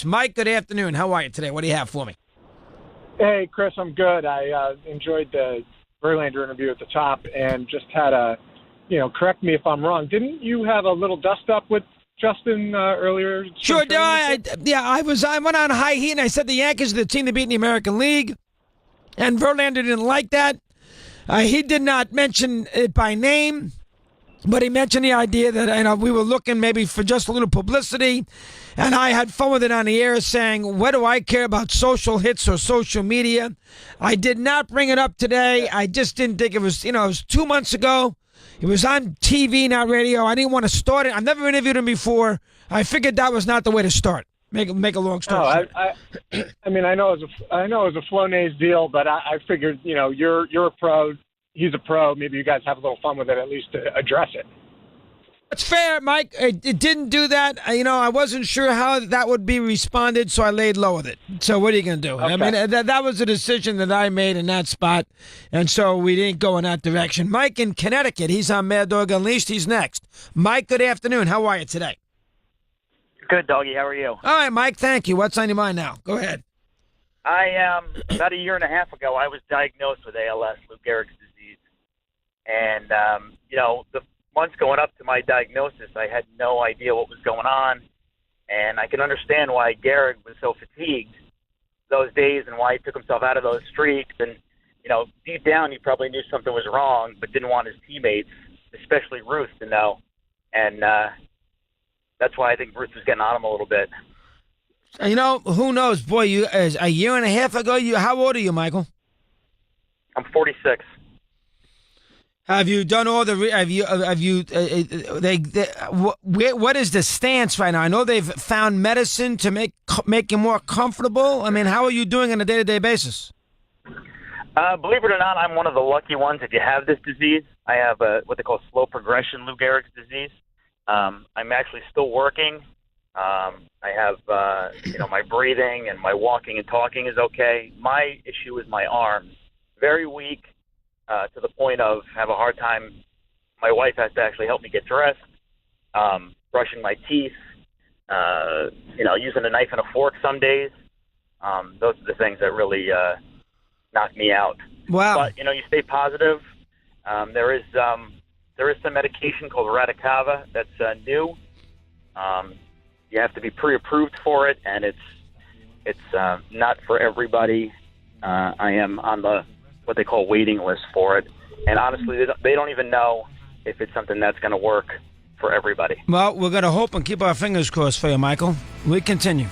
Mike, good afternoon. How are you today? What do you have for me? Hey, Chris, I'm good. I enjoyed the Verlander interview at the top and just had correct me if I'm wrong. Didn't you have a little dust-up with Justin earlier? Sure, I went on high heat, and I said the Yankees are the team to beat in the American League, and Verlander didn't like that. He did not mention it by name, but he mentioned the idea that we were looking maybe for just a little publicity, and I had fun with it on the air saying, what do I care about social hits or social media? I did not bring it up today. I just didn't think it was, it was 2 months ago. It was on TV, not radio. I didn't want to start it. I've never interviewed him before. I figured that was not the way to start. Make a long story short. I mean, I know it was a Flonase deal, but I figured, you're a pro, he's a pro. Maybe you guys have a little fun with it, at least to address it. That's fair, Mike. It didn't do that. I wasn't sure how that would be responded, so I laid low with it. So what are you going to do? Okay. I mean, that was a decision that I made in that spot, and so we didn't go in that direction. Mike in Connecticut, he's on Mad Dog Unleashed. He's next. Mike, good afternoon. How are you today? Good, Doggy. How are you? All right, Mike, thank you. What's on your mind now? Go ahead. About a year and a half ago, I was diagnosed with ALS, Lou Gehrig's disease. And, the months going up to my diagnosis, I had no idea what was going on. And I can understand why Gehrig was so fatigued those days and why he took himself out of those streaks. And, deep down, he probably knew something was wrong, but didn't want his teammates, especially Ruth, to know. And that's why I think Ruth was getting on him a little bit. Who knows? Boy, a year and a half ago, how old are you, Michael? I'm 46. Have you done all the? What is the stance right now? I know they've found medicine to make you more comfortable. I mean, how are you doing on a day-to-day basis? Believe it or not, I'm one of the lucky ones. If you have this disease, I have what they call slow progression Lou Gehrig's disease. I'm actually still working. I have, my breathing and my walking and talking is okay. My issue is my arms. Very weak. To the point of have a hard time. My wife has to actually help me get dressed, brushing my teeth, using a knife and a fork some days. Those are the things that really knock me out. Wow. But, you stay positive. There is some medication called Radicava that's new. You have to be pre-approved for it, and it's not for everybody. I am on the what they call waiting list for it. And honestly, they don't even know if it's something that's going to work for everybody. Well, we're going to hope and keep our fingers crossed for you, Michael. We continue.